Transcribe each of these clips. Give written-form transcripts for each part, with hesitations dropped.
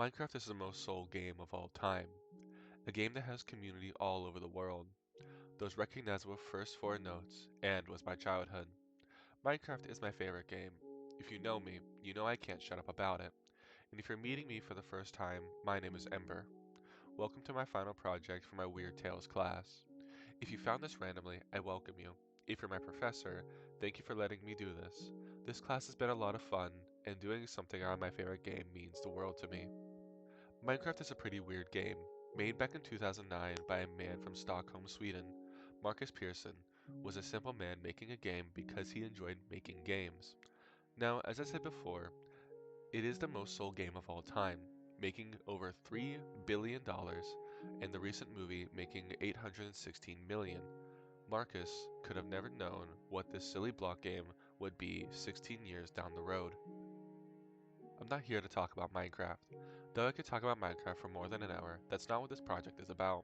Minecraft is the most sold game of all time, a game that has community all over the world. Those recognizable first four notes, and was my childhood. Minecraft is my favorite game. If you know me, you know I can't shut up about it. And if you're meeting me for the first time, my name is Ember. Welcome to my final project for my Weird Tales class. If you found this randomly, I welcome you. If you're my professor, thank you for letting me do this. This class has been a lot of fun, and doing something on my favorite game means the world to me. Minecraft is a pretty weird game, made back in 2009 by a man from Stockholm, Sweden. Marcus Persson was a simple man making a game because he enjoyed making games. Now, as I said before, it is the most sold game of all time, making over $3 billion, and the recent movie making 816 million. Marcus could have never known what this silly block game would be 16 years down the road. I'm not here to talk about Minecraft. Though I could talk about Minecraft for more than an hour, that's not what this project is about.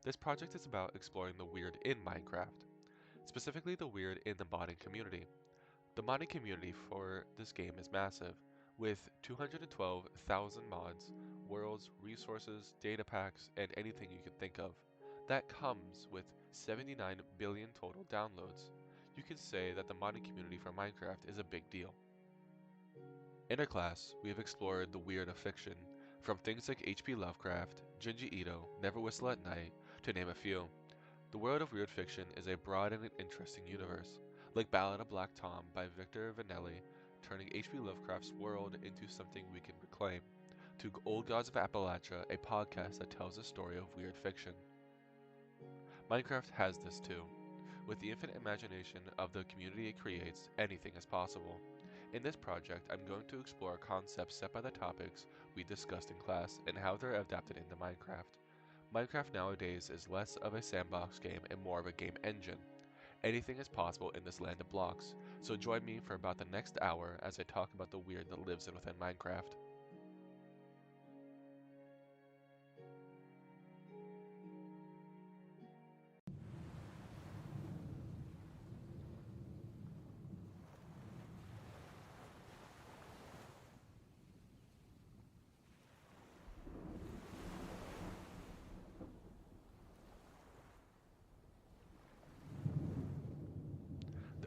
This project is about exploring the weird in Minecraft, specifically the weird in the modding community. The modding community for this game is massive, with 212,000 mods, worlds, resources, data packs, and anything you can think of. That comes with 79 billion total downloads. You can say that the modding community for Minecraft is a big deal. In our class, we have explored the weird of fiction, from things like H.P. Lovecraft, Junji Ito, Never Whistle at Night, to name a few. The world of weird fiction is a broad and interesting universe, like Ballad of Black Tom by Victor Vanelli, turning H.P. Lovecraft's world into something we can reclaim, to Old Gods of Appalachia, a podcast that tells the story of weird fiction. Minecraft has this too. With the infinite imagination of the community it creates, anything is possible. In this project, I'm going to explore concepts set by the topics we discussed in class and how they're adapted into Minecraft. Minecraft nowadays is less of a sandbox game and more of a game engine. Anything is possible in this land of blocks, so join me for about the next hour as I talk about the weird that lives within Minecraft.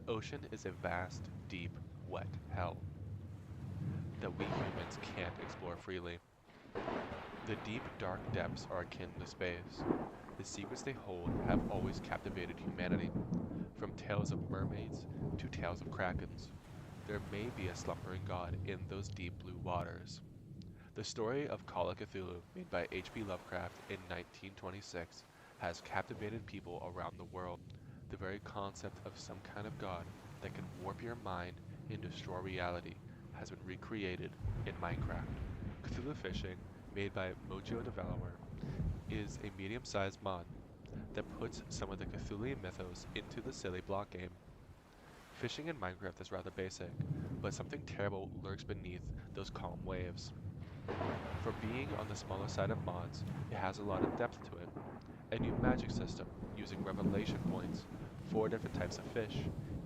The ocean is a vast, deep, wet hell that we humans can't explore freely. The deep, dark depths are akin to space. The secrets they hold have always captivated humanity, from tales of mermaids to tales of krakens. There may be a slumbering god in those deep blue waters. The story of Call of Cthulhu, made by H.P. Lovecraft in 1926, has captivated people around the world. The very concept of some kind of god that can warp your mind and destroy reality has been recreated in Minecraft. Cthulhu Fishing, made by Mojo Developer, is a medium-sized mod that puts some of the Cthulhu mythos into the silly block game. Fishing in Minecraft is rather basic, but something terrible lurks beneath those calm waves. For being on the smaller side of mods, it has a lot of depth to it. A new magic system, using revelation points, 4 different types of fish,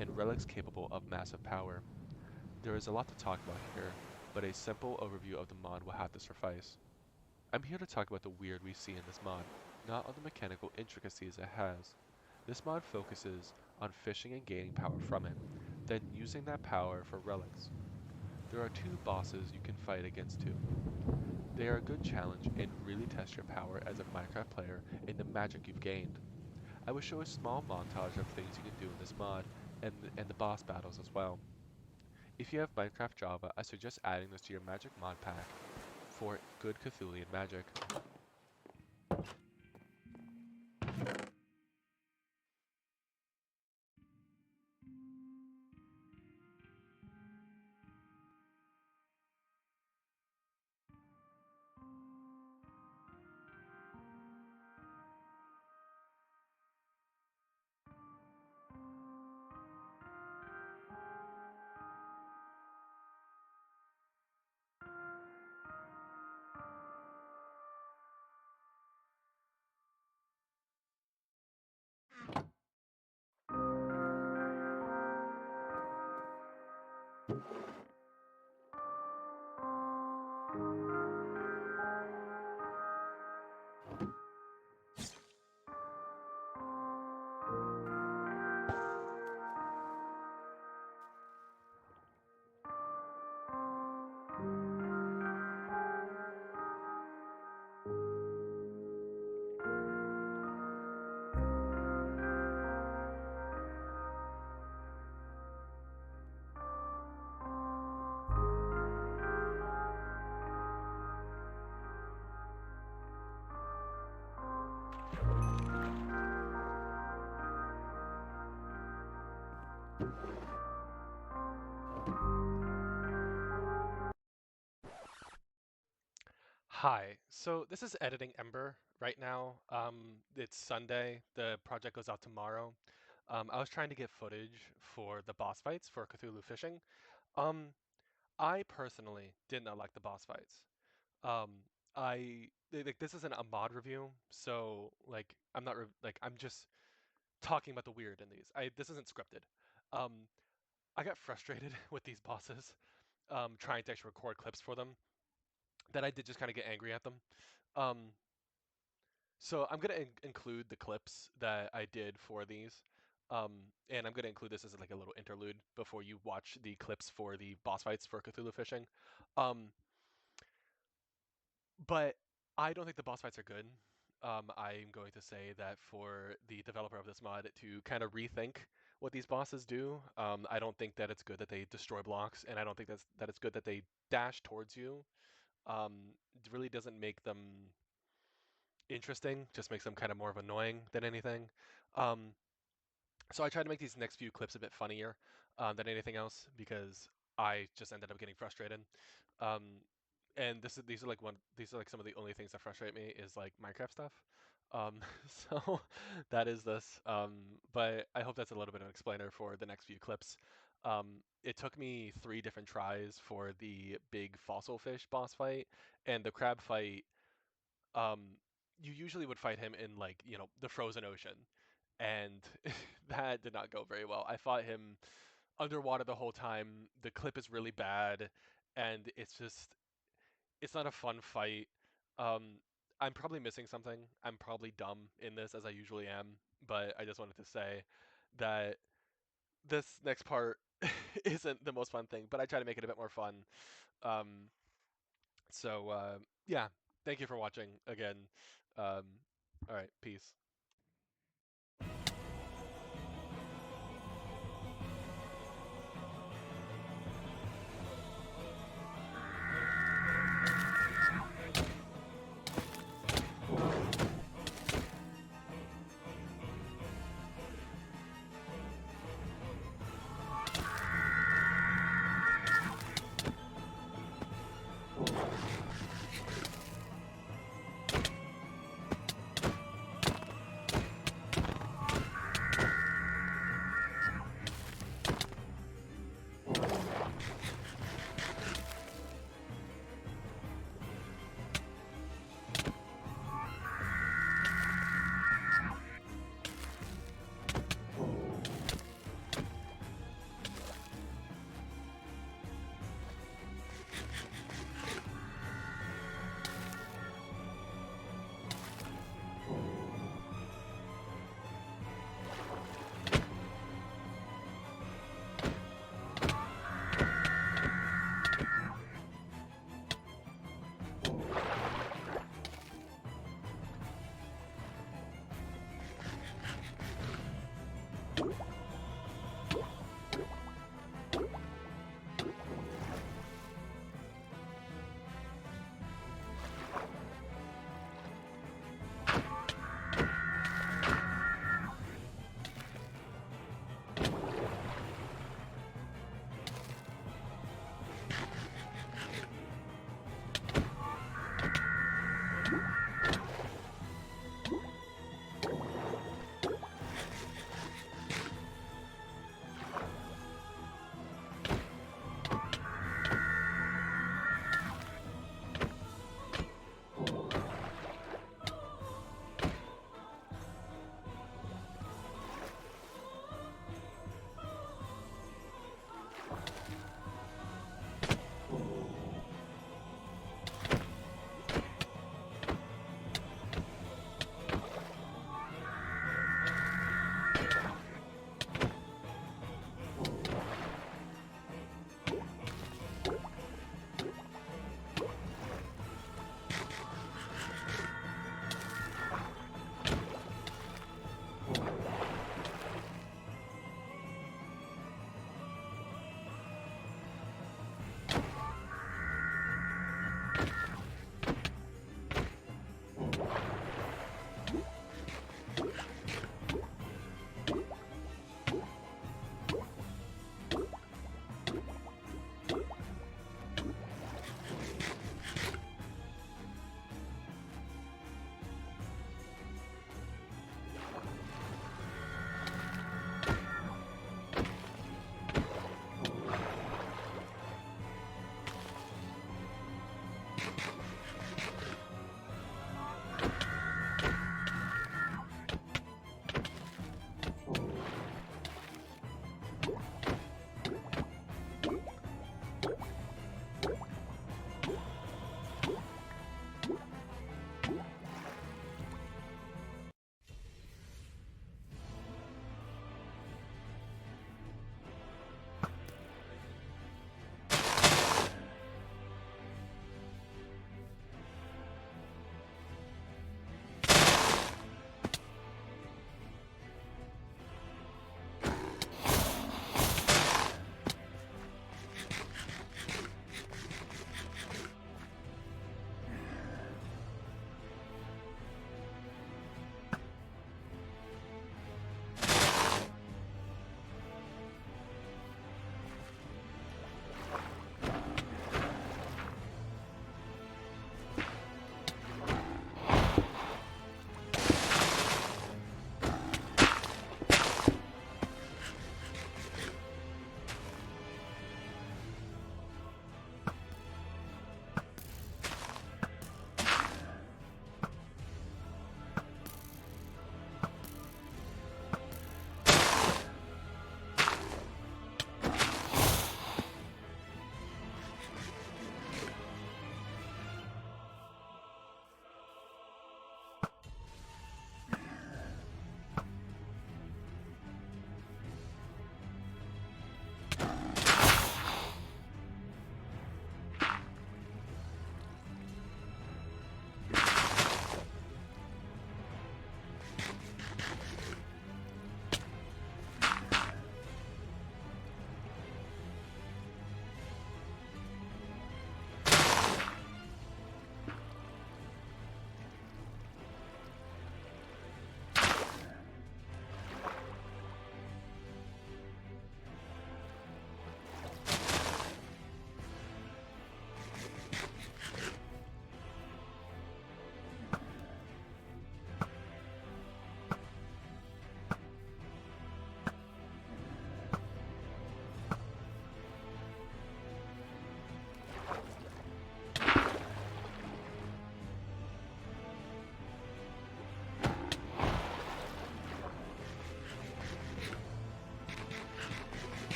and relics capable of massive power. There is a lot to talk about here, but a simple overview of the mod will have to suffice. I'm here to talk about the weird we see in this mod, not on the mechanical intricacies it has. This mod focuses on fishing and gaining power from it, then using that power for relics. There are 2 bosses you can fight against too. They are a good challenge and really test your power as a Minecraft player and the magic you've gained. I will show a small montage of things you can do in this mod and the boss battles as well. If you have Minecraft Java, I suggest adding this to your magic mod pack for good Cthulian magic. Hi. So this is editing Ember right now. It's Sunday. The project goes out tomorrow. I was trying to get footage for the boss fights for Cthulhu Fishing. Um, I personally did not like the boss fights. Um, this isn't a mod review, so I'm not I'm just talking about the weird in these. I This isn't scripted. Um, I got frustrated with these bosses, trying to actually record clips for them. That I did just kind of get angry at them. Um, So I'm gonna include the clips that I did for these, and I'm gonna include this as like a little interlude before you watch the clips for the boss fights for Cthulhu Fishing. Um, but I don't think the boss fights are good. I'm going to say that for the developer of this mod to kind of rethink what these bosses do. I don't think that it's good that they destroy blocks, and I don't think that it's good that they dash towards you. It really doesn't make them interesting, just makes them kind of more of annoying than anything. Um, so I tried to make these next few clips a bit funnier than anything else because I just ended up getting frustrated. Um, and these are like some of the only things that frustrate me is like Minecraft stuff. Um, so that is this. But I hope that's a little bit of an explainer for the next few clips. It took me 3 different tries for the big fossil fish boss fight, and the crab fight um, you usually would fight him in like, the frozen ocean. And that did not go very well. I fought him underwater the whole time. The clip is really bad, and it's not a fun fight. Um, I'm probably missing something. I'm probably dumb in this as I usually am, but I just wanted to say that this next part isn't the most fun thing, but I try to make it a bit more fun. Um, so yeah, thank you for watching again. Um, all right, peace.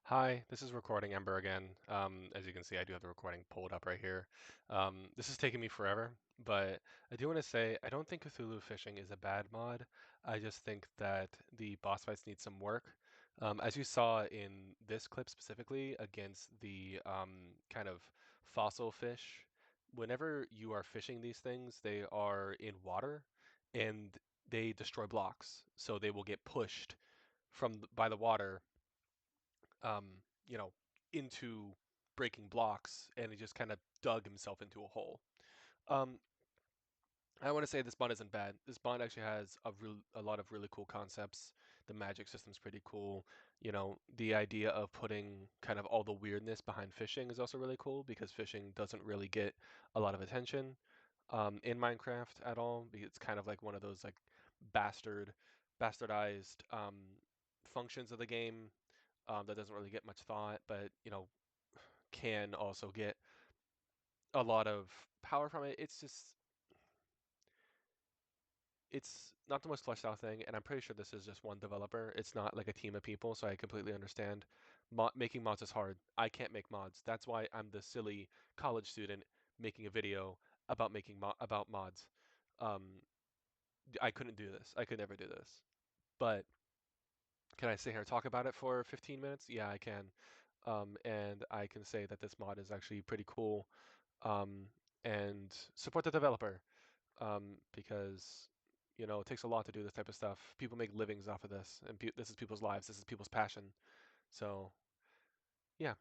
Hi, this is Recording Ember again. As you can see, I do have the recording pulled up right here. This is taking me forever, but I do want to say I don't think Cthulhu Fishing is a bad mod. I just think that the boss fights need some work. As you saw in this clip specifically against the kind of fossil fish, whenever you are fishing these things, they are in water and they destroy blocks. So they will get pushed by the water um, you know, into breaking blocks, and he just kind of dug himself into a hole. Um, I want to say this bond isn't bad. This bond actually has a lot of really cool concepts. The magic system's pretty cool. The idea of putting kind of all the weirdness behind fishing is also really cool because fishing doesn't really get a lot of attention in Minecraft at all. Because it's kind of like one of those like bastardized functions of the game that doesn't really get much thought, but can also get a lot of power from it. It's not the most fleshed out thing, and I'm pretty sure this is just one developer. It's not like a team of people, so I completely understand. Making mods is hard. I can't make mods. That's why I'm the silly college student making a video about about mods. Um, I couldn't do this. I could never do this. But can I sit here and talk about it for 15 minutes? Yeah, I can. And I can say that this mod is actually pretty cool. Um, and support the developer because it takes a lot to do this type of stuff. People make livings off of this, and this is people's lives. This is people's passion. So yeah,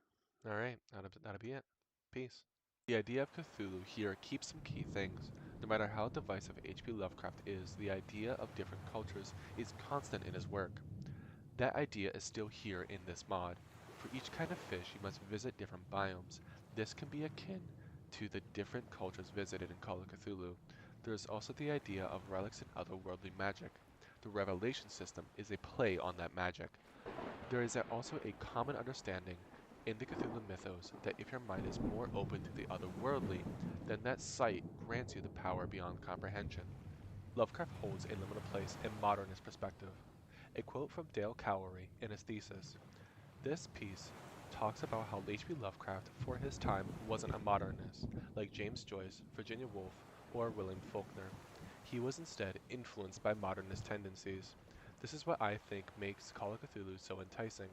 all right, that'll be it. Peace. The idea of Cthulhu here keeps some key things. No matter how divisive H.P. Lovecraft is, the idea of different cultures is constant in his work. That idea is still here in this mod. For each kind of fish, you must visit different biomes. This can be akin to the different cultures visited in Call of Cthulhu. There is also the idea of relics and otherworldly magic. The Revelation system is a play on that magic. There is also a common understanding in the Cthulhu mythos that if your mind is more open to the otherworldly, then that sight grants you the power beyond comprehension. Lovecraft holds a limited place in modernist perspective. A quote from Dale Cowery in his thesis. This piece talks about how H.P. Lovecraft, for his time, wasn't a modernist, like James Joyce, Virginia Woolf, or William Faulkner. He was instead influenced by modernist tendencies. This is what I think makes Call of Cthulhu so enticing.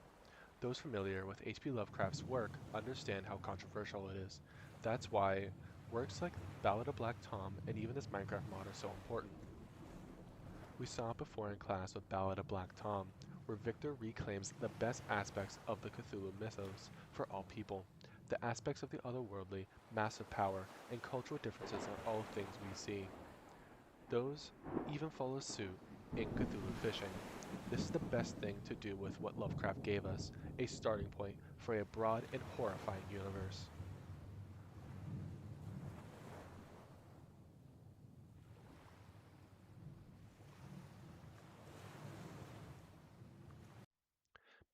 Those familiar with H.P. Lovecraft's work understand how controversial it is. That's why works like Ballad of Black Tom and even this Minecraft mod are so important. We saw it before in class with Ballad of Black Tom, where Victor reclaims the best aspects of the Cthulhu mythos for all people. The aspects of the otherworldly, massive power, and cultural differences are all things we see. Those even follow suit in Cthulhu fishing. This is the best thing to do with what Lovecraft gave us, a starting point for a broad and horrifying universe.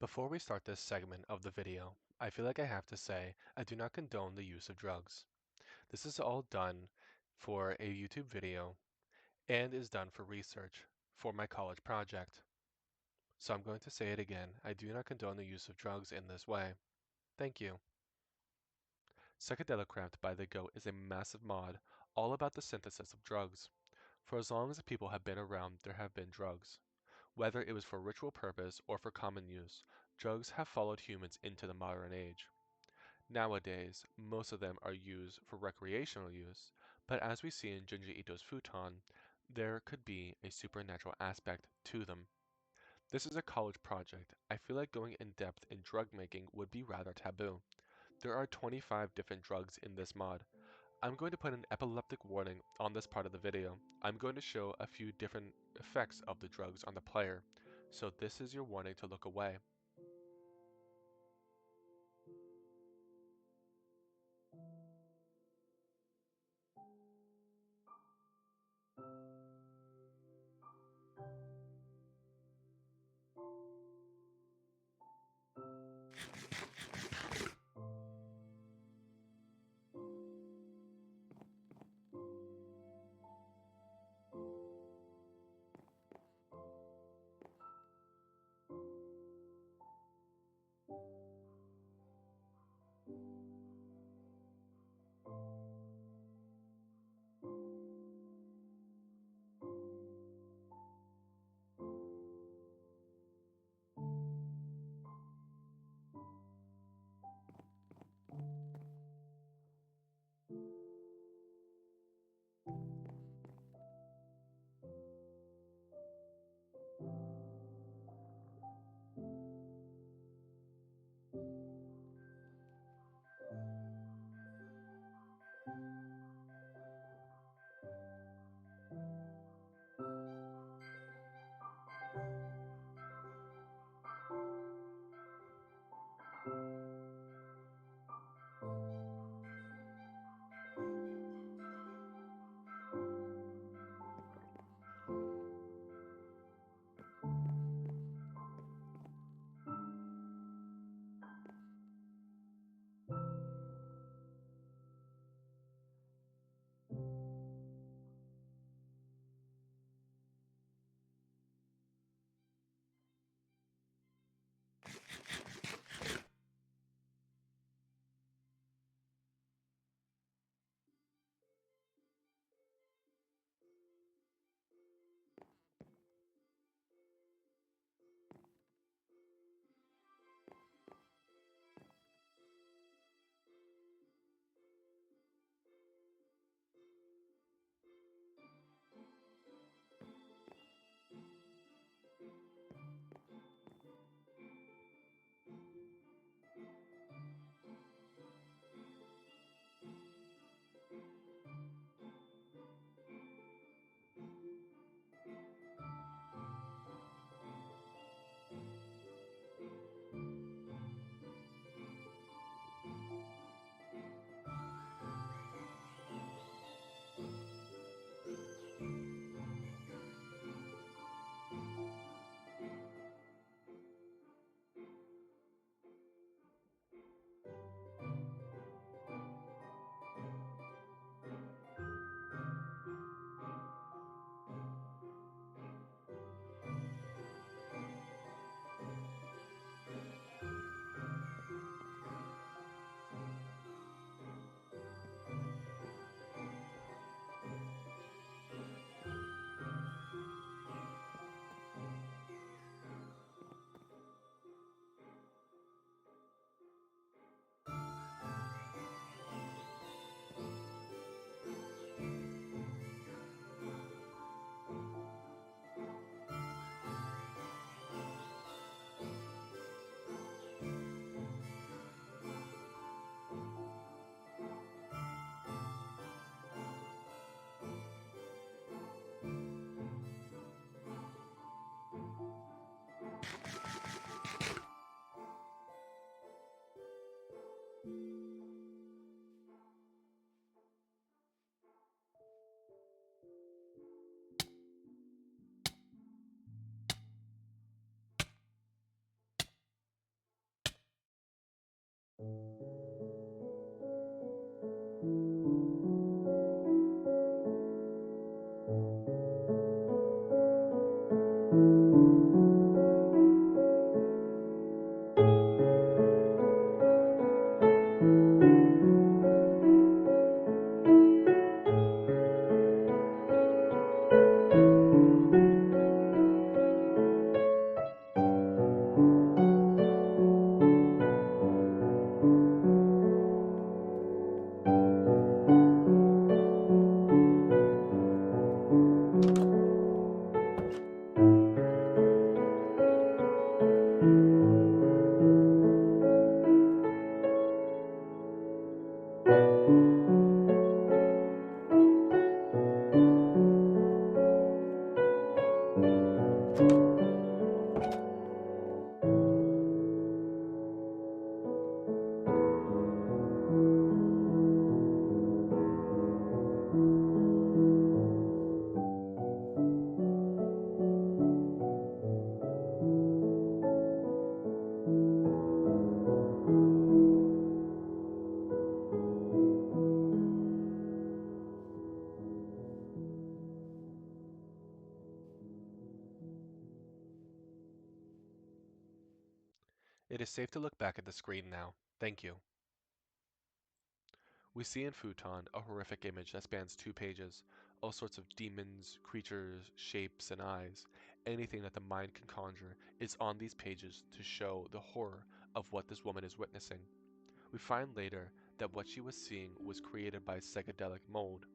Before we start this segment of the video, I feel like I have to say I do not condone the use of drugs. This is all done for a YouTube video and is done for research for my college project. So I'm going to say it again, I do not condone the use of drugs in this way. Thank you. Psychedelicraft by The Goat is a massive mod all about the synthesis of drugs. For as long as people have been around, there have been drugs. Whether it was for ritual purpose or for common use, drugs have followed humans into the modern age. Nowadays, most of them are used for recreational use, but as we see in Junji Ito's Futon, there could be a supernatural aspect to them. This is a college project. I feel like going in depth in drug making would be rather taboo. There are 25 different drugs in this mod. I'm going to put an epileptic warning on this part of the video. I'm going to show a few different effects of the drugs on the player, so this is your warning to look away. It is safe to look back at the screen now. Thank you. We see in Futon a horrific image that spans 2 pages, all sorts of demons, creatures, shapes, and eyes. Anything that the mind can conjure is on these pages to show the horror of what this woman is witnessing. We find later that what she was seeing was created by psychedelic mold.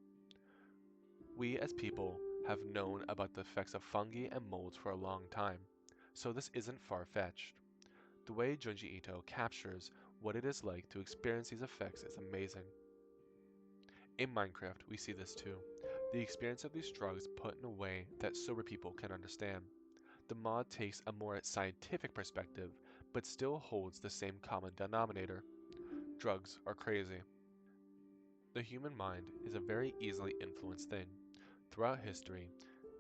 We as people have known about the effects of fungi and molds for a long time, so this isn't far-fetched. The way Junji Ito captures what it is like to experience these effects is amazing. In Minecraft, we see this too. The experience of these drugs put in a way that sober people can understand. The mod takes a more scientific perspective, but still holds the same common denominator. Drugs are crazy. The human mind is a very easily influenced thing. Throughout history,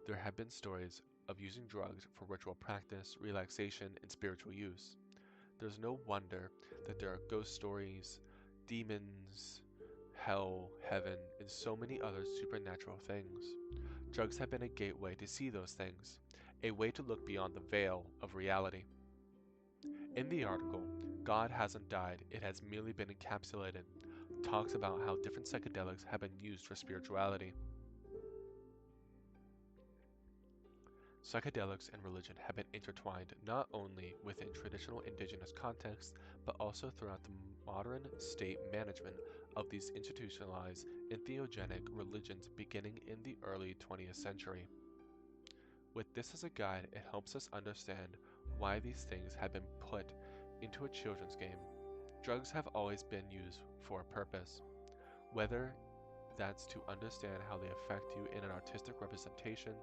there have been stories of using drugs for ritual practice, relaxation, and spiritual use. There's no wonder that there are ghost stories, demons, hell, heaven, and so many other supernatural things. Drugs have been a gateway to see those things, a way to look beyond the veil of reality. In the article, God Hasn't Died, It Has Merely Been Encapsulated, talks about how different psychedelics have been used for spirituality. Psychedelics and religion have been intertwined not only within traditional indigenous contexts, but also throughout the modern state management of these institutionalized entheogenic religions beginning in the early 20th century. With this as a guide, it helps us understand why these things have been put into a children's game. Drugs have always been used for a purpose, whether that's to understand how they affect you in an artistic representation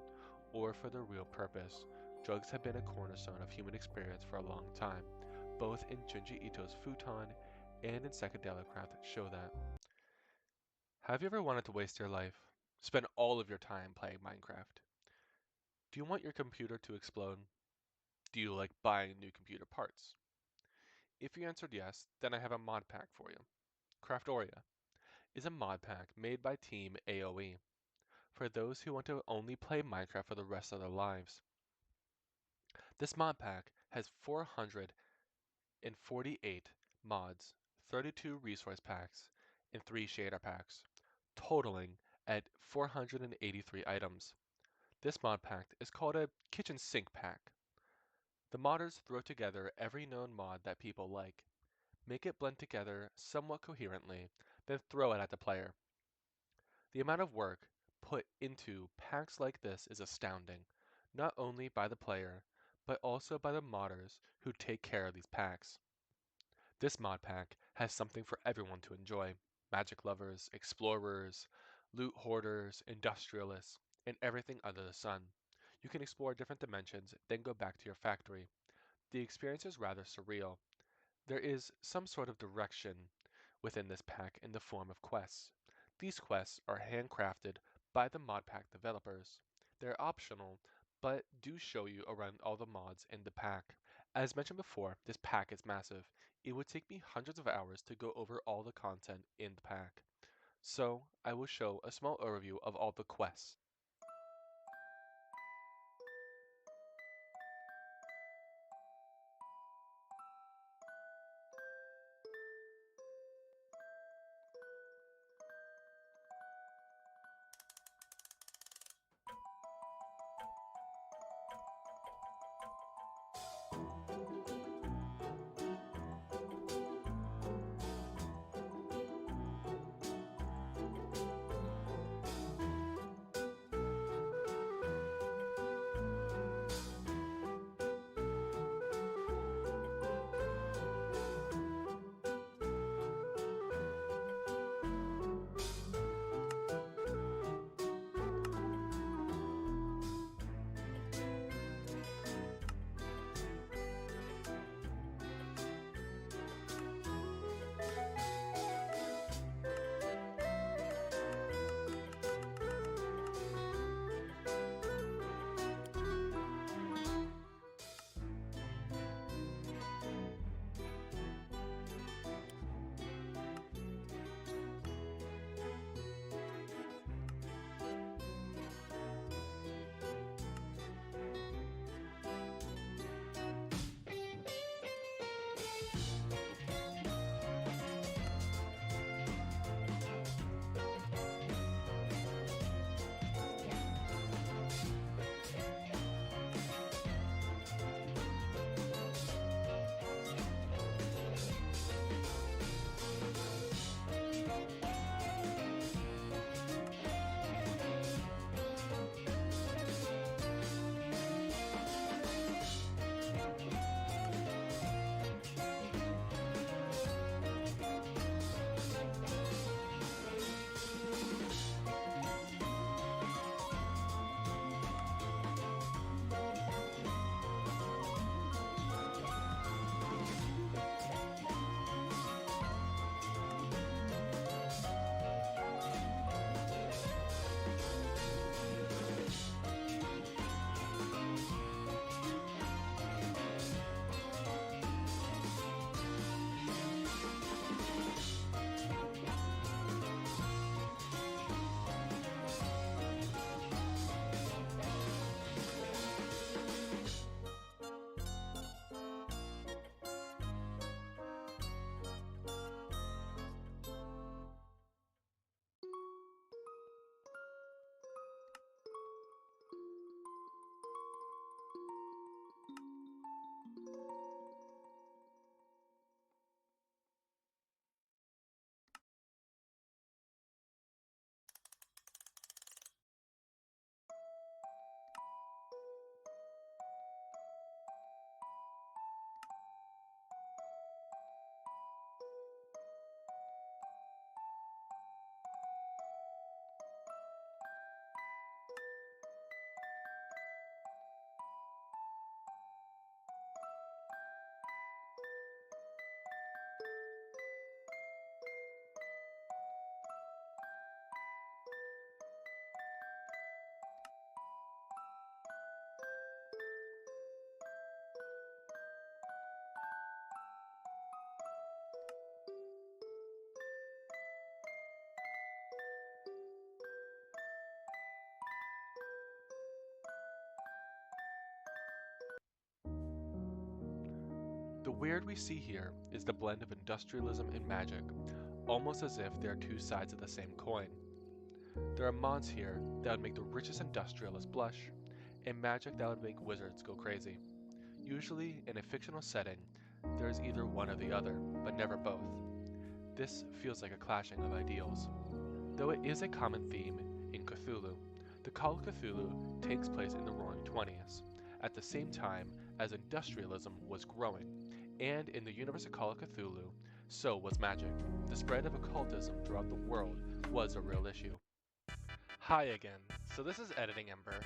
or for the real purpose. Drugs have been a cornerstone of human experience for a long time. Both in Junji Ito's Futon and in Psychedelic Craft show that. Have you ever wanted to waste your life? Spend all of your time playing Minecraft? Do you want your computer to explode? Do you like buying new computer parts? If you answered yes, then I have a mod pack for you. Craftoria is a mod pack made by Team AOE for those who want to only play Minecraft for the rest of their lives. This mod pack has 448 mods, 32 resource packs, and 3 shader packs, totaling at 483 items. This mod pack is called a kitchen sink pack. The modders throw together every known mod that people like, make it blend together somewhat coherently, then throw it at the player. The amount of work put into packs like this is astounding, not only by the player, but also by the modders who take care of these packs. This mod pack has something for everyone to enjoy: magic lovers, explorers, loot hoarders, industrialists, and everything under the sun. You can explore different dimensions, then go back to your factory. The experience is rather surreal. There is some sort of direction within this pack in the form of quests. These quests are handcrafted by the mod pack developers. They're optional, but do show you around all the mods in the pack. As mentioned before, this pack is massive. It would take me hundreds of hours to go over all the content in the pack. So, I will show a small overview of all the quests. The weird we see here is the blend of industrialism and magic, almost as if they are two sides of the same coin. There are mods here that would make the richest industrialists blush, and magic that would make wizards go crazy. Usually, in a fictional setting, there is either one or the other, but never both. This feels like a clashing of ideals. Though it is a common theme in Cthulhu, the Call of Cthulhu takes place in the Roaring Twenties, at the same time as industrialism was growing, and in the universe of Call of Cthulhu, so was magic. The spread of occultism throughout the world was a real issue. Hi again. So this is Editing Ember.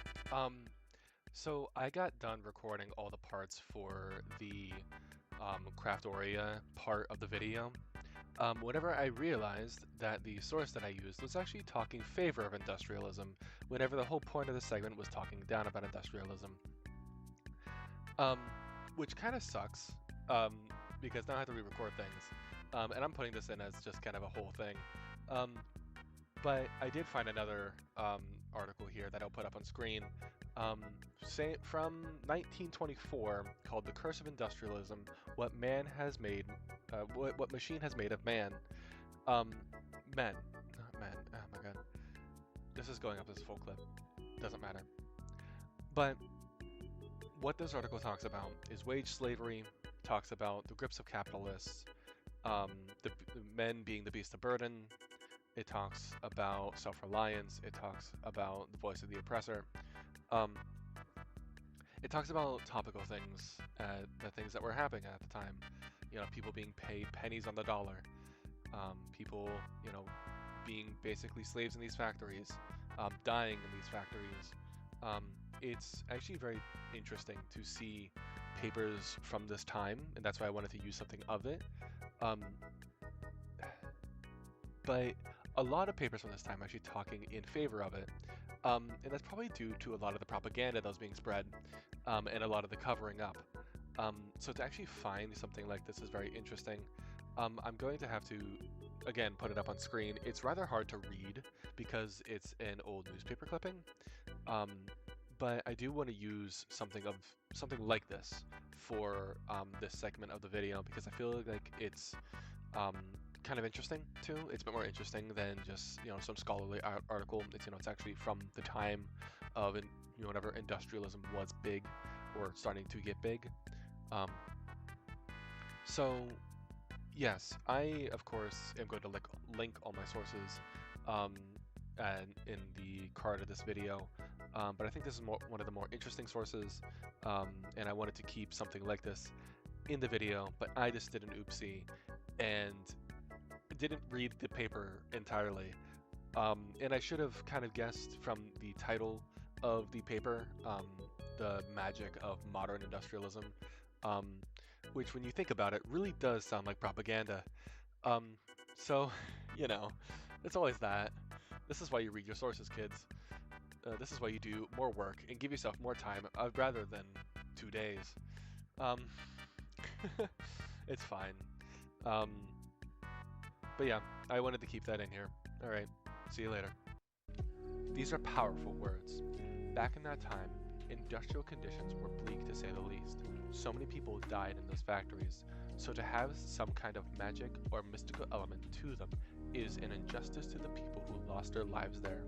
So I got done recording all the parts for the Craftoria part of the video. Whenever I realized that the source that I used was actually talking in favor of industrialism, whenever the whole point of the segment was talking down about industrialism. Which kind of sucks, because now I have to re-record things. And I'm putting this in as just kind of a whole thing. But I did find another article here that I'll put up on screen, from 1924, called "The Curse of Industrialism: What Man Has Made, what Machine Has Made of Man." Men, not men. Oh my god, this is going up as a full clip. Doesn't matter. But what this article talks about is wage slavery. Talks about the grips of capitalists, the men being the beast of burden. It talks about self-reliance. It talks about the voice of the oppressor. It talks about topical things, the things that were happening at the time. You know, people being paid pennies on the dollar. People, you know, being basically slaves in these factories, dying in these factories. It's actually very interesting to see papers from this time, and that's why I wanted to use something of it. But a lot of papers from this time are actually talking in favor of it. And that's probably due to a lot of the propaganda that was being spread, and a lot of the covering up. So to actually find something like this is very interesting. I'm going to have to, again, put it up on screen. It's rather hard to read because it's an old newspaper clipping. But I do want to use something like this for this segment of the video because I feel like it's kind of interesting too. It's a bit more interesting than just, you know, some scholarly article. It's, you know, it's actually from the time of, you know, whenever industrialism was big or starting to get big. So yes, I of course am going to link all my sources and in the card of this video. But I think this is one of the more interesting sources, and I wanted to keep something like this in the video, but I just did an oopsie and didn't read the paper entirely. And I should have kind of guessed from the title of the paper, The Magic of Modern Industrialism, which when you think about it really does sound like propaganda. So, you know, it's always that. This is why you read your sources, kids. This is why you do more work and give yourself more time rather than 2 days. It's fine. But yeah, I wanted to keep that in here. Alright, see you later. These are powerful words. Back in that time, industrial conditions were bleak to say the least. So many people died in those factories, so to have some kind of magic or mystical element to them is an injustice to the people who lost their lives there.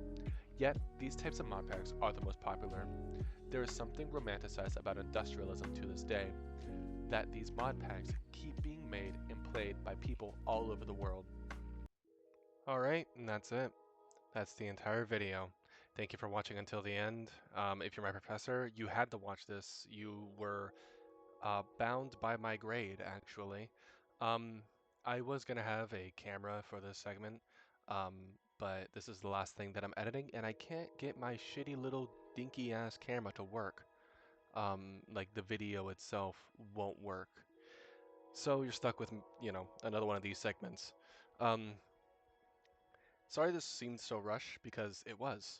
Yet, these types of mod packs are the most popular. There is something romanticized about industrialism to this day, that these mod packs keep being made and played by people all over the world. Alright, and that's it. That's the entire video. Thank you for watching until the end. If you're my professor, you had to watch this. You were bound by my grade, actually. I was going to have a camera for this segment, but this is the last thing that I'm editing, and I can't get my shitty little dinky-ass camera to work. Like, the video itself won't work. So you're stuck with, you know, another one of these segments. Sorry this seemed so rushed, because it was.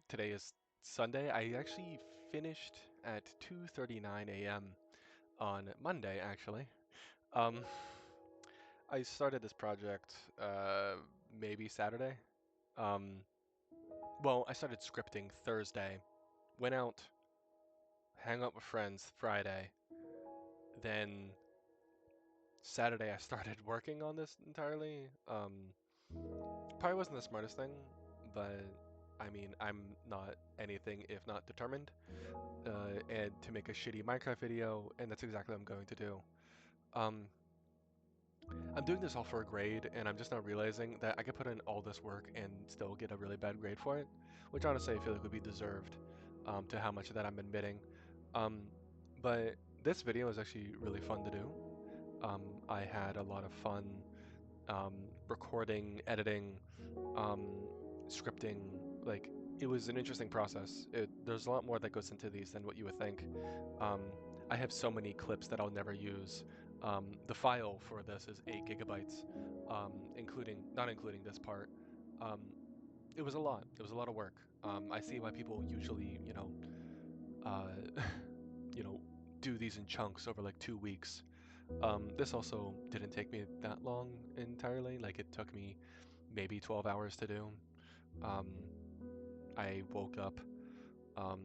Today is Sunday. I actually finished at 2:39 a.m. on Monday, actually. I started this project maybe Saturday. Well, I started scripting Thursday, went out, hang out with friends Friday, then Saturday I started working on this entirely. Probably wasn't the smartest thing, but I mean, I'm not anything if not determined, and to make a shitty Minecraft video, and that's exactly what I'm going to do. Um, I'm doing this all for a grade, and I'm just now realizing that I could put in all this work and still get a really bad grade for it, which honestly I feel like would be deserved, to how much of that I'm admitting. Um, but this video is actually really fun to do. I had a lot of fun um, recording, editing, um, scripting. Like, it was an interesting process. There's a lot more that goes into these than what you would think. Um, I have so many clips that I'll never use. The file for this is 8 gigabytes, including not including this part. Um, it was a lot. It was a lot of work. I see why people usually, uh, you know, do these in chunks over like 2 weeks. This also didn't take me that long entirely. Like, it took me maybe 12 hours to do. Um, I woke up um,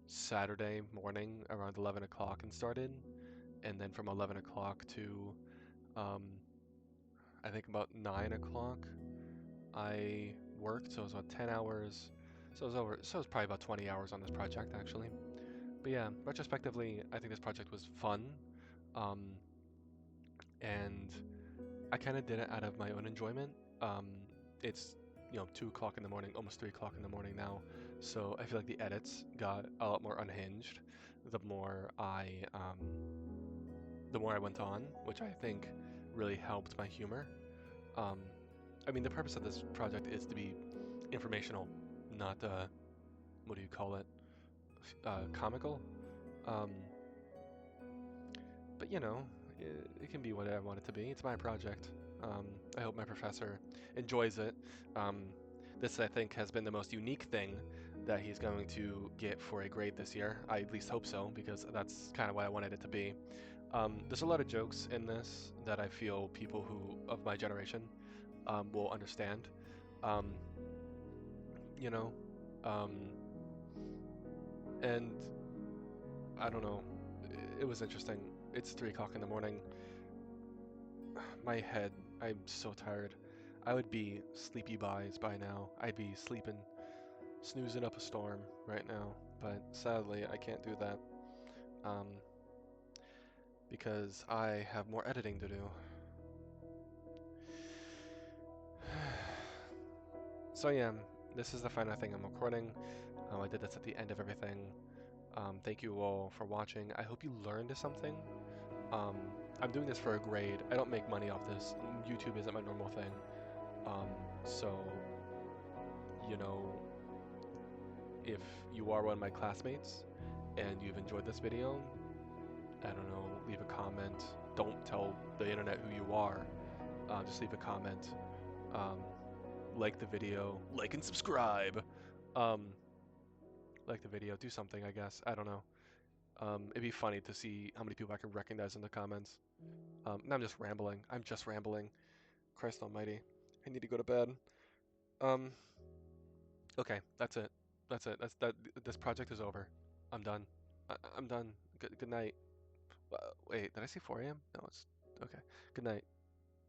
Saturday morning around 11 o'clock and started, and then from 11 o'clock to um, I think about 9 o'clock, I worked. So it was about 10 hours. So it was over. So it was probably about 20 hours on this project actually. But yeah, retrospectively, I think this project was fun, um, and I kind of did it out of my own enjoyment. Um, it's 2 o'clock in the morning, almost 3 o'clock in the morning now, so I feel like the edits got a lot more unhinged the more I went on, which I think really helped my humor. Um, I mean, the purpose of this project is to be informational, not what do you call it, comical. Um, but it can be whatever I want it to be. It's my project. I hope my professor enjoys it. Um, this, I think, has been the most unique thing that he's going to get for a grade this year. I at least hope so, because that's kind of what I wanted it to be. There's a lot of jokes in this that I feel people who of my generation will understand. Um, you know, um, and I don't know. It was interesting. It's 3 o'clock in the morning. My head, I'm so tired. I would be sleepy buys by now. I'd be sleeping, snoozing up a storm right now. But sadly, I can't do that um, because I have more editing to do. So yeah, this is the final thing I'm recording. I did this at the end of everything. Thank you all for watching. I hope you learned something. Um, I'm doing this for a grade. I don't make money off this. YouTube isn't my normal thing. So, you know, if you are one of my classmates and you've enjoyed this video, I don't know, leave a comment. Don't tell the internet who you are. Just leave a comment. Um, like the video. Like and subscribe. Um, like the video. Do something, I guess. I don't know. It'd be funny to see how many people I can recognize in the comments. And I'm just rambling. I'm just rambling. Christ almighty. I need to go to bed. Um, okay, that's it. That's it. That's that. This project is over. I'm done. I'm done. Good night. Wait, did I say 4 a.m.? No, it's okay. Good night.